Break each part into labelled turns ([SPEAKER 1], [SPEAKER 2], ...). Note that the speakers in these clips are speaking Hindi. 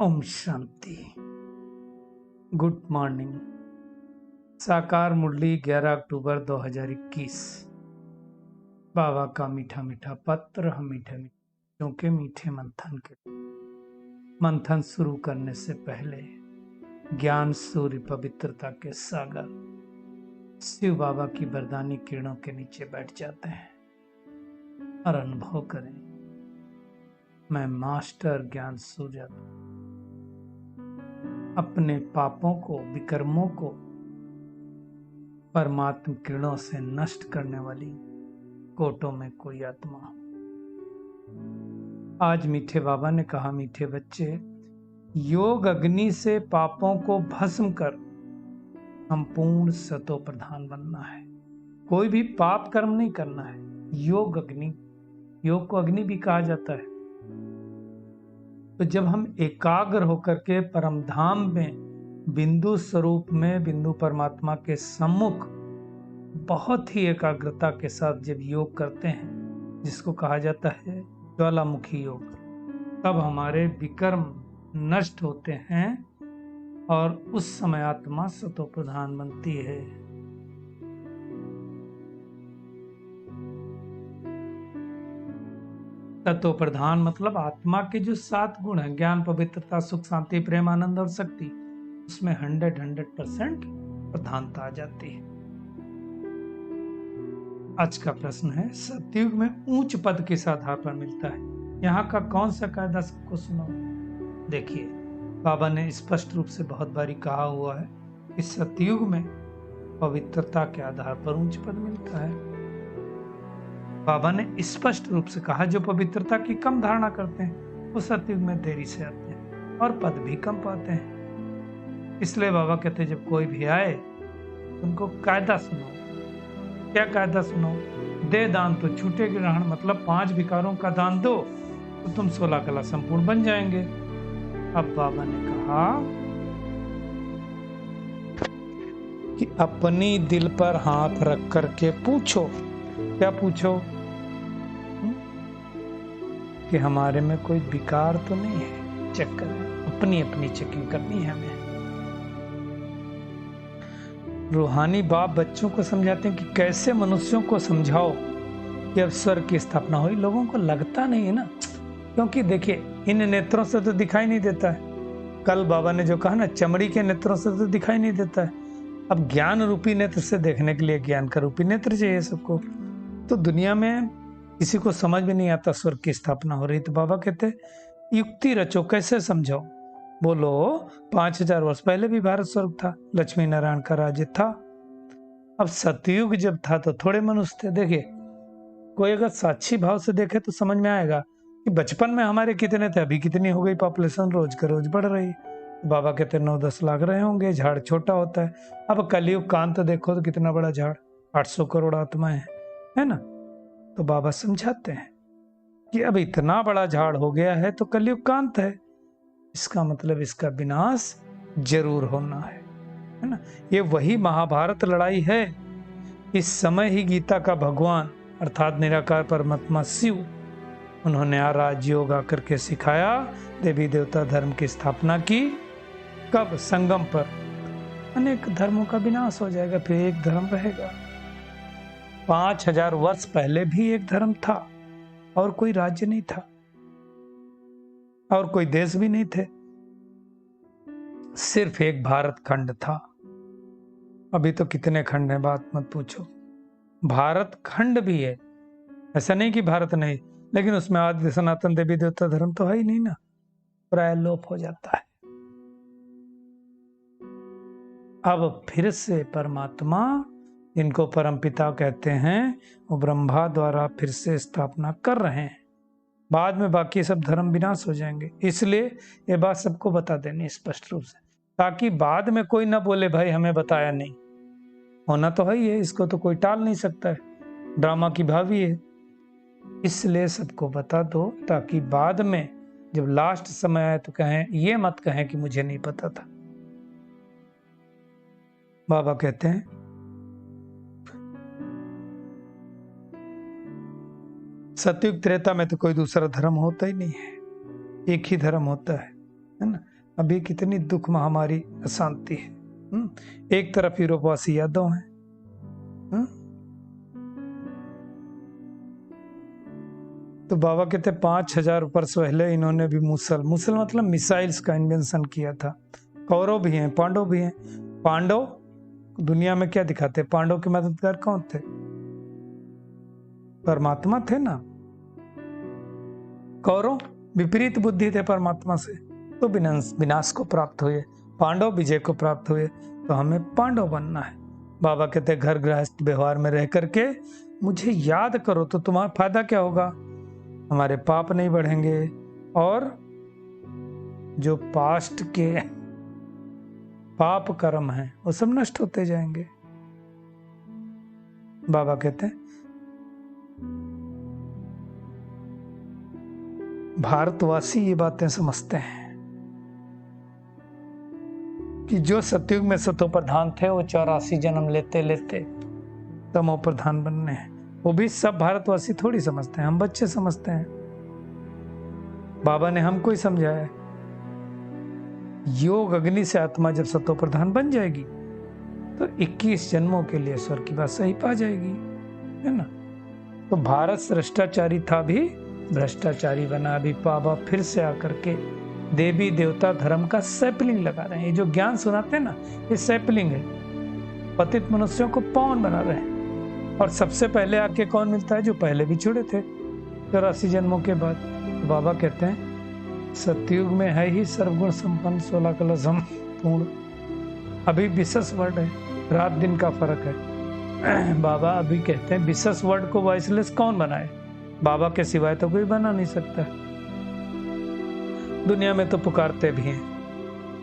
[SPEAKER 1] ओम शांति। Good morning. साकार मुरली 11 अक्टूबर 2021। बाबा का मीठा मीठा पत्र। हम मीठे मीठे क्योंकि मीठे मंथन शुरू करने से पहले ज्ञान सूर्य पवित्रता के सागर शिव बाबा की वरदानी किरणों के नीचे बैठ जाते हैं और अनुभव करें, मैं मास्टर ज्ञान सूर्य अपने पापों को, विकर्मों को परमात्म किरणों से नष्ट करने वाली कोटों में कोई आत्मा हूं। आज मीठे बाबा ने कहा, मीठे बच्चे, योग अग्नि से पापों को भस्म कर हम पूर्ण सतो प्रधान बनना है। कोई भी पाप कर्म नहीं करना है। योग अग्नि, योग को अग्नि भी कहा जाता है। तो जब हम एकाग्र होकर के परम धाम में बिंदु स्वरूप में बिंदु परमात्मा के सम्मुख बहुत ही एकाग्रता के साथ जब योग करते हैं, जिसको कहा जाता है ज्वालामुखी योग, तब हमारे विकर्म नष्ट होते हैं और उस समय आत्मा सतो प्रधान बनती है। तत्व प्रधान मतलब आत्मा के जो 7 गुण हैं, ज्ञान, पवित्रता, सुख, शांति, प्रेम, आनंद और शक्ति, उसमें 100% प्रधानता आ जाती है। आज का प्रश्न है, सतयुग में उच्च पद किस आधार पर मिलता है? यहाँ का कौन सा कायदा सबको सुनो। देखिए, बाबा ने स्पष्ट रूप से बहुत बारी कहा हुआ है कि सतयुग में पवित्रता के आधार पर उच्च पद मिलता है। बाबा ने स्पष्ट रूप से कहा, जो पवित्रता की कम धारणा करते हैं वो सतयुग में देरी से आते हैं और पद भी कम पाते हैं। इसलिए बाबा कहते हैं, जब कोई भी आए उनको कायदा सुनो। क्या कायदा सुनो? दे दान तो छूटे ग्रहण, मतलब 5 विकारों का दान दो तो तुम 16 कला संपूर्ण बन जाएंगे। अब बाबा ने कहा कि अपनी दिल पर हाथ रख करके पूछो। क्या पूछो? कि हमारे में कोई विकार तो नहीं है। चेक करें, अपनी अपनी चेकिंग करनी है हमें। रूहानी बाप बच्चों को समझाते हैं कि कैसे मनुष्यों को समझाओ कि अब स्वर्ग की स्थापना हुई। लोगों को लगता नहीं है ना, क्योंकि देखिए, इन नेत्रों से तो दिखाई नहीं देता है। कल बाबा ने जो कहा ना, चमड़ी के नेत्रों से तो दिखाई नहीं देता है। अब ज्ञान रूपी नेत्र से देखने के लिए ज्ञान का रूपी नेत्र चाहिए सबको। तो दुनिया में किसी को समझ में नहीं आता स्वर्ग की स्थापना हो रही। तो बाबा कहते, युक्ति रचो, कैसे समझाओ? बोलो, 5000 वर्ष पहले भी भारत स्वर्ग था, लक्ष्मी नारायण का राज्य था। अब सतयुग जब था तो थोड़े मनुष्य थे। देखिए, कोई अगर साक्षी भाव से देखे तो समझ में आएगा कि बचपन में हमारे कितने थे, अभी कितनी हो गई पॉपुलेशन, रोज के रोज बढ़ रही। बाबा कहते 9-10 लाख रहे होंगे। झाड़ छोटा होता है। अब कलयुग कांत देखो तो कितना बड़ा झाड़, 800 करोड़ आत्माएं है ना। तो बाबा समझाते हैं कि अब इतना बड़ा झाड़ हो गया है तो कलयुग कांत है, इसका मतलब इसका विनाश जरूर होना है ना। ये वही महाभारत लड़ाई है। इस समय ही गीता का भगवान अर्थात निराकार परमात्मा शिव, उन्होंने राजयोग आकर के सिखाया, देवी देवता धर्म की स्थापना की। कब? संगम पर। अनेक धर्मों का विनाश हो जाएगा, फिर एक धर्म रहेगा। 5000 वर्ष पहले भी एक धर्म था और कोई राज्य नहीं था और कोई देश भी नहीं थे, सिर्फ एक भारत खंड था। अभी तो कितने खंड हैं, बात मत पूछो। भारत खंड भी है, ऐसा नहीं कि भारत नहीं, लेकिन उसमें आदि सनातन देवी देवता धर्म तो है ही नहीं ना, प्राय लोप हो जाता है। अब फिर से परमात्मा, जिनको परमपिता कहते हैं, वो ब्रह्मा द्वारा फिर से स्थापना कर रहे हैं। बाद में बाकी सब धर्म विनाश हो जाएंगे। इसलिए ये बात सबको बता देनी स्पष्ट रूप से, ताकि बाद में कोई ना बोले भाई हमें बताया नहीं। होना तो है ही है, इसको तो कोई टाल नहीं सकता है, ड्रामा की भावी है। इसलिए सबको बता दो, ताकि बाद में जब लास्ट समय आए तो कहें, ये मत कहें कि मुझे नहीं पता था। बाबा कहते हैं, सतयुग त्रेता में तो कोई दूसरा धर्म होता ही नहीं है, एक ही धर्म होता है ना। अभी कितनी दुख महामारी अशांति है। एक तरफ यूरोपवासी यादव हैं, तो बाबा कहते 5000 वर्ष पहले इन्होंने भी मुसल मतलब मिसाइल्स का इन्वेंशन किया था। कौरव भी हैं, पांडव भी हैं। पांडव दुनिया में क्या दिखाते? पांडव के मददगार कौन थे? परमात्मा थे ना। कौरव विपरीत बुद्धि थे परमात्मा से, तो विनाश को प्राप्त हुए। पांडव विजय को प्राप्त हुए, तो हमें पांडव बनना है। बाबा कहते घर गृहस्थ व्यवहार में रह करके मुझे याद करो, तो तुम्हारा फायदा क्या होगा? हमारे पाप नहीं बढ़ेंगे और जो पास्ट के पाप कर्म हैं वो सब नष्ट होते जाएंगे। बाबा कहते हैं भारतवासी ये बातें समझते हैं कि जो सतयुग में सतो प्रधान थे वो 84 जन्म लेते लेते तमो प्रधान बनने हैं। वो भी सब भारतवासी थोड़ी समझते हैं, हम बच्चे समझते हैं। बाबा ने हमको ही समझाया, योग अग्नि से आत्मा जब सतो प्रधान बन जाएगी तो 21 जन्मों के लिए स्वर्ग की बात सही पा जाएगी, है ना। तो भारत भ्रष्टाचारी था, भी भ्रष्टाचारी बना। अभी बाबा फिर से आकर के देवी देवता धर्म का सैपलिंग लगा रहे हैं। ये जो ज्ञान सुनाते हैं ना, ये सैपलिंग है। पतित मनुष्यों को पावन बना रहे हैं। और सबसे पहले आके कौन मिलता है? जो पहले भी छुड़े थे 84 जन्मों के बाद। तो बाबा कहते हैं सतयुग में है ही सर्वगुण संपन्न 16 कला संपूर्ण। अभी विशेष वर्ड है, रात दिन का फर्क है। बाबा अभी कहते हैं विशेष वर्ड को वॉइसलेस कौन बनाए? बाबा के सिवाय तो कोई बना नहीं सकता। दुनिया में तो पुकारते भी हैं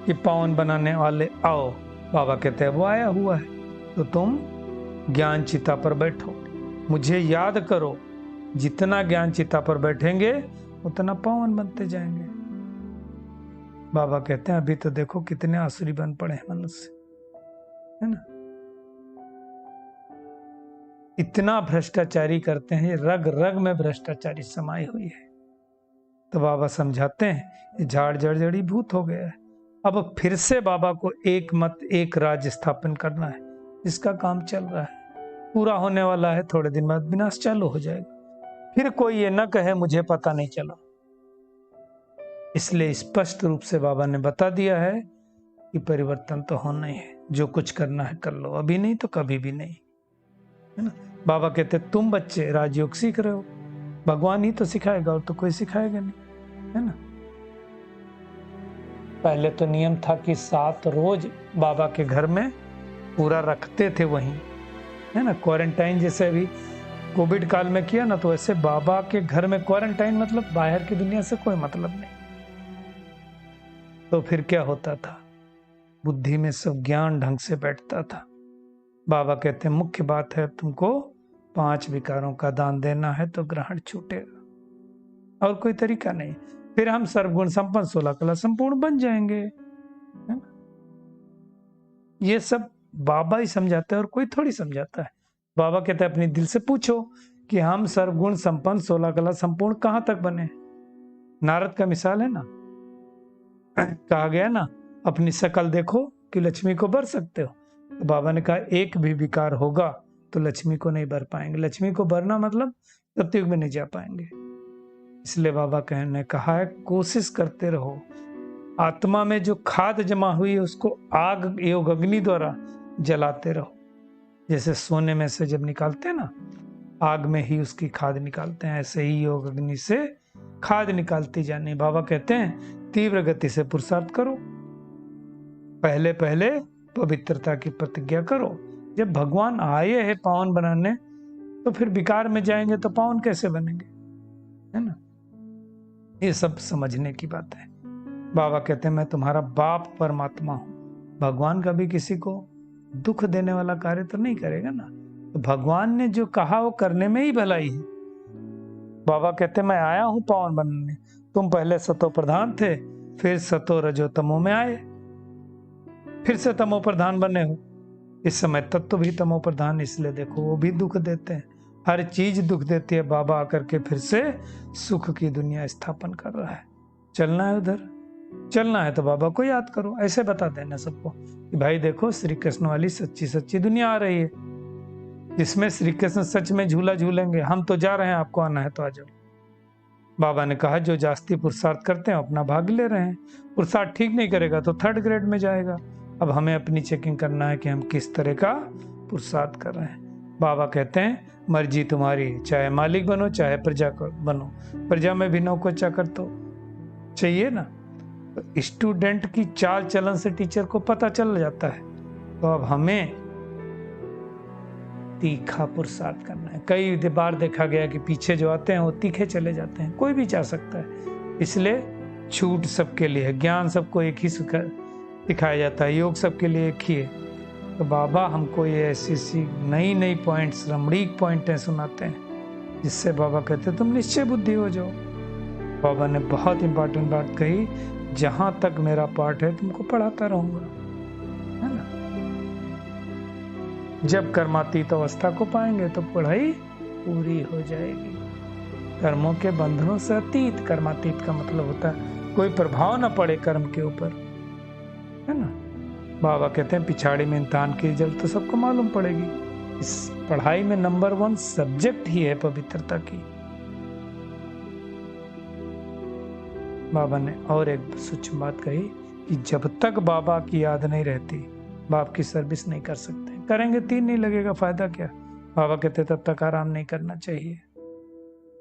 [SPEAKER 1] कि पावन बनाने वाले आओ। बाबा कहते हैं वो आया हुआ है, तो तुम ज्ञान चिता पर बैठो, मुझे याद करो। जितना ज्ञान चिता पर बैठेंगे उतना पावन बनते जाएंगे। बाबा कहते हैं अभी तो देखो कितने आसुरी बन पड़े हैं मनुष्य, है ना। इतना भ्रष्टाचारी करते हैं, रग रग में भ्रष्टाचारी समाई हुई है। तो बाबा समझाते हैं ये झाड़ जड़ी भूत हो गया है। अब फिर से बाबा को एक मत एक राज्य स्थापन करना है, इसका काम चल रहा है, पूरा होने वाला है। थोड़े दिन बाद विनाश चालू हो जाएगा। फिर कोई ये न कहे मुझे पता नहीं चला। इसलिए स्पष्ट रूप से बाबा ने बता दिया है कि परिवर्तन तो होना ही है। जो कुछ करना है कर लो, अभी नहीं तो कभी भी नहीं, है ना। बाबा कहते तुम बच्चे राजयोग सीख रहे हो, भगवान ही तो सिखाएगा और तो कोई सिखाएगा नहीं, है ना। पहले तो नियम था कि 7 रोज बाबा के घर में पूरा रखते थे वहीं, है ना। क्वारंटाइन जैसे अभी कोविड काल में किया ना, तो ऐसे बाबा के घर में क्वारंटाइन, मतलब बाहर की दुनिया से कोई मतलब नहीं। तो फिर क्या होता था? बुद्धि में सब ज्ञान ढंग से बैठता था। बाबा कहते हैं मुख्य बात है तुमको 5 विकारों का दान देना है तो ग्रहण छूटेगा, और कोई तरीका नहीं। फिर हम सर्वगुण संपन्न 16 कला संपूर्ण बन जाएंगे, है ना। ये सब बाबा ही समझाते हैं और कोई थोड़ी समझाता है। बाबा कहते हैं अपने दिल से पूछो कि हम सर्वगुण संपन्न 16 कला संपूर्ण कहां तक बने। नारद का मिसाल है ना, कहा गया ना अपनी शकल देखो कि लक्ष्मी को बर सकते हो। तो बाबा ने कहा एक भी विकार होगा तो लक्ष्मी को नहीं बर पाएंगे। लक्ष्मी को बरना मतलब सतयुग में नहीं जा पाएंगे। इसलिए बाबा ने कहा है कोशिश करते रहो, आत्मा में जो खाद जमा हुई है उसको आग योग अग्नि द्वारा जलाते रहो। जैसे सोने में से जब निकालते हैं ना, आग में ही उसकी खाद निकालते हैं, ऐसे ही योग अग्नि से खाद निकालती जानी। बाबा कहते हैं तीव्र गति से पुरुषार्थ करो, पहले पहले पवित्रता की प्रतिज्ञा करो। जब भगवान आए हैं पावन बनाने, तो फिर विकार में जाएंगे तो पावन कैसे बनेंगे, है ना। ये सब समझने की बात है। बाबा कहते हैं मैं तुम्हारा बाप परमात्मा हूं। भगवान कभी किसी को दुख देने वाला कार्य तो नहीं करेगा ना। तो भगवान ने जो कहा वो करने में ही भलाई है। बाबा कहते हैं मैं आया हूं पावन बनने। तुम पहले सतो प्रधान थे, फिर सतो रजो तमो में आए, फिर से तमो प्रधान बने हो। इस समय तत्व भी तमो प्रधान, इसलिए देखो वो भी दुख देते हैं, हर चीज दुख देती है। बाबा आकर के फिर से सुख की दुनिया स्थापन कर रहा है। चलना है उधर, चलना है तो बाबा को याद करो, ऐसे बता देना सबको कि भाई देखो श्री कृष्ण वाली सच्ची सच्ची दुनिया आ रही है, जिसमें श्री कृष्ण सच में झूला झूलेंगे। हम तो जा रहे हैं, आपको आना है तो आ जाओ। बाबा ने कहा जो जास्ती पुरुषार्थ करते हैं अपना भाग ले रहे हैं, पुरुषार्थ ठीक नहीं करेगा तो 3rd ग्रेड में जाएगा। अब हमें अपनी चेकिंग करना है कि हम किस तरह का पुरुषार्थ कर रहे हैं। बाबा कहते हैं मर्जी तुम्हारी, चाहे मालिक बनो चाहे प्रजा बनो, प्रजा में भी नौकर चाकर तो चाहिए ना। तो स्टूडेंट की चाल चलन से टीचर को पता चल जाता है। तो अब हमें तीखा पुरुषार्थ करना है। कई बार देखा गया कि पीछे जो आते हैं वो तीखे चले जाते हैं, कोई भी जा सकता है। इसलिए छूट सबके लिए है, ज्ञान सबको एक ही सिखाया जाता है, योग सबके लिए एक ही है। तो बाबा हमको ये ऐसी नई नई पॉइंट्स, रमणीक पॉइंटें सुनाते हैं, जिससे बाबा कहते तुम निश्चय बुद्धि हो जाओ। बाबा ने बहुत इंपॉर्टेंट बात कही, जहां तक मेरा पाठ है तुमको पढ़ाता रहूंगा, है ना। जब कर्मातीत अवस्था को पाएंगे तो पढ़ाई पूरी हो जाएगी। कर्मों के बंधनों से अतीत, कर्मातीत का मतलब होता है कोई प्रभाव न पड़े कर्म के ऊपर, है ना। बाबा कहते हैं पिछाड़ी में इंसान की रिजल्ट तो सबको मालूम पड़ेगी। इस पढ़ाई में नंबर 1 सब्जेक्ट ही है पवित्रता की। बाबा ने और एक सूक्ष्म बात कही कि जब तक बाबा की याद नहीं रहती, बाप की सर्विस नहीं कर सकते। करेंगे 3 नहीं लगेगा, फायदा क्या। बाबा कहते तब तक आराम नहीं करना चाहिए।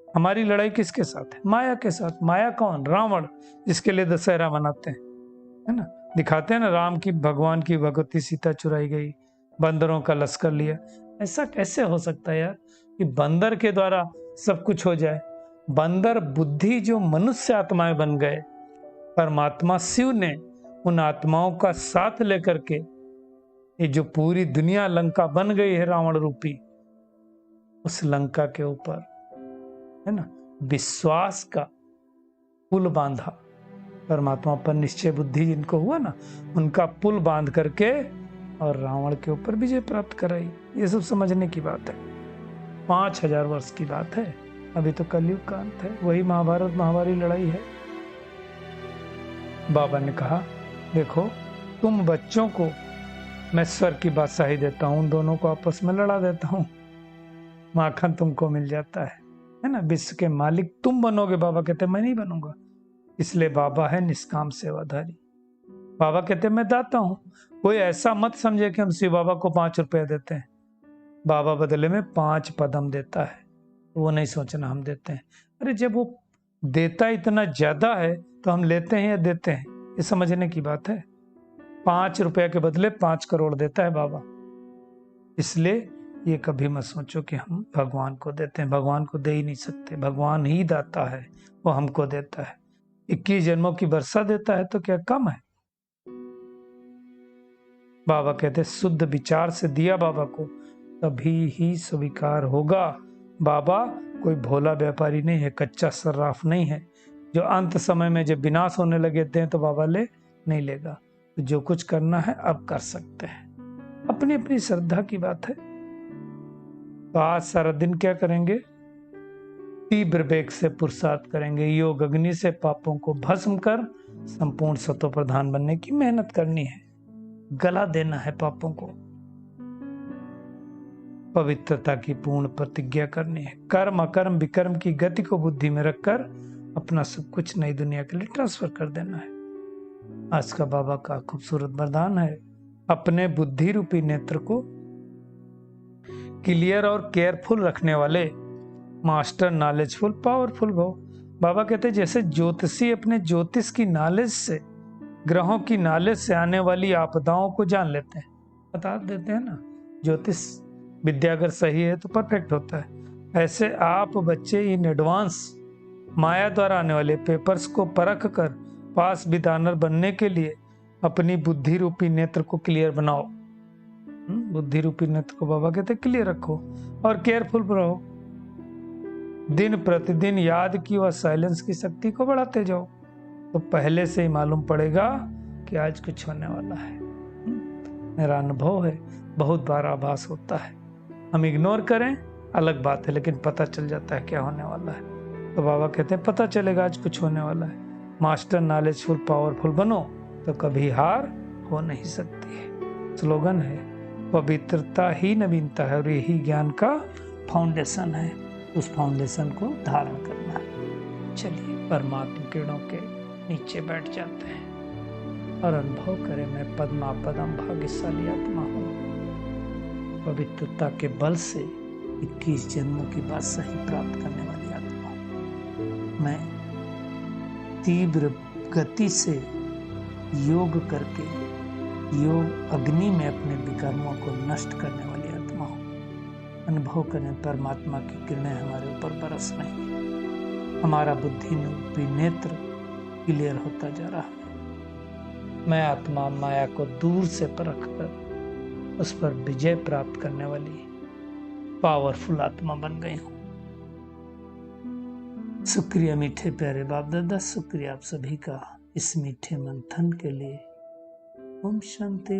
[SPEAKER 1] हमारी लड़ाई किसके साथ है? माया के साथ। माया कौन? रावण, जिसके लिए दशहरा मनाते हैं, है ना। दिखाते हैं ना, राम की भगवान की भगवती सीता चुराई गई, बंदरों का लश्कर लिया। ऐसा कैसे हो सकता है यार कि बंदर के द्वारा सब कुछ हो जाए। बंदर बुद्धि जो मनुष्य आत्माएं बन गए, परमात्मा शिव ने उन आत्माओं का साथ लेकर के ये जो पूरी दुनिया लंका बन गई है रावण रूपी, उस लंका के ऊपर, है ना, विश्वास का पुल बांधा। परमात्मा पर निश्चय बुद्धि जिनको हुआ ना, उनका पुल बांध करके और रावण के ऊपर विजय प्राप्त कराई। ये सब समझने की बात है। 5000 वर्ष की बात है, अभी तो कलयुग का अंत है। वही महाभारत महाभारी लड़ाई है। बाबा ने कहा देखो तुम बच्चों को मैं स्वर की बादशाही देता हूं, उन दोनों को आपस में लड़ा देता हूं, माखन तुमको मिल जाता है ना। विश्व के मालिक तुम बनोगे। बाबा कहते मैं नहीं बनूंगा, इसलिए बाबा है निष्काम सेवाधारी। बाबा कहते मैं दाता हूं। कोई ऐसा मत समझे कि हम शिव बाबा को 5 रुपए देते हैं, बाबा बदले में 5 पदम देता है। वो नहीं सोचना हम देते हैं। अरे जब वो देता इतना ज्यादा है तो हम लेते हैं या देते हैं, ये समझने की बात है। 5 रुपए के बदले 5 करोड़ देता है बाबा। इसलिए ये कभी मत सोचो कि हम भगवान को देते हैं। भगवान को दे ही नहीं सकते, भगवान ही दाता है, वो हमको देता है। 21 जन्मों की वर्षा देता है तो क्या कम है। बाबा कहते शुद्ध विचार से दिया बाबा को तभी ही स्वीकार होगा। बाबा कोई भोला व्यापारी नहीं है, कच्चा सर्राफ नहीं है, जो अंत समय में जब विनाश होने लगे दें तो बाबा ले नहीं लेगा। तो जो कुछ करना है अब कर सकते हैं, अपनी अपनी श्रद्धा की बात है। तो आज सारा दिन क्या करेंगे? तीव्र वेग से पुरुषार्थ करेंगे, योग अग्नि से पापों को भस्म कर संपूर्ण सतो प्रधान बनने की मेहनत करनी है। गला देना है पापों को, पवित्रता की पूर्ण प्रतिज्ञा करनी है। कर्म अकर्म विकर्म की गति को बुद्धि में रखकर अपना सब कुछ नई दुनिया के लिए ट्रांसफर कर देना है। आज का बाबा का खूबसूरत वरदान है, अपने बुद्धि रूपी नेत्र को क्लियर और केयरफुल रखने वाले मास्टर नॉलेजफुल पावरफुल भव। बाबा कहते हैं जैसे ज्योतिषी अपने ज्योतिष की नॉलेज से, ग्रहों की नॉलेज से आने वाली आपदाओं को जान लेते हैं, बता देते हैं ना। ज्योतिष विद्या अगर सही है तो परफेक्ट होता है। ऐसे आप बच्चे इन एडवांस माया द्वारा आने वाले पेपर्स को परख कर पास विदानर बनने के लिए अपनी बुद्धि रूपी नेत्र को क्लियर बनाओ। बुद्धि रूपी नेत्र को बाबा कहते क्लियर रखो और केयरफुल रहो। दिन प्रतिदिन याद की व साइलेंस की शक्ति को बढ़ाते जाओ, तो पहले से ही मालूम पड़ेगा कि आज कुछ होने वाला है। मेरा अनुभव है, बहुत बार आभास होता है, हम इग्नोर करें अलग बात है, लेकिन पता चल जाता है क्या होने वाला है। तो बाबा कहते हैं पता चलेगा आज कुछ होने वाला है। मास्टर नॉलेजफुल पावरफुल बनो तो कभी हार हो नहीं सकती है। स्लोगन है पवित्रता ही नवीनता है और यही ज्ञान का फाउंडेशन है। उस फाउंडेशन को धारण करना है। चलिए परमात्मा किरणों के नीचे बैठ जाते हैं और अनुभव करें मैं पद्मा पदम भाग्यशाली आत्मा हूँ। पवित्रता के बल से 21 जन्मों की बादशाही प्राप्त करने वाली आत्मा हूँ। मैं तीव्र गति से योग करके योग अग्नि में अपने विकर्मों को नष्ट करने वाली आत्मा हूँ। अनुभव करें परमात्मा की किरणें हमारे ऊपर बरस रही हैं। हमारा बुद्धि रूपी नेत्र क्लियर होता जा रहा है। मैं आत्मा माया को दूर से परख कर उस पर विजय प्राप्त करने वाली पावरफुल आत्मा बन गई हूँ। शुक्रिया मीठे प्यारे बाप दादा, शुक्रिया आप सभी का इस मीठे मंथन के लिए। ओम शांति।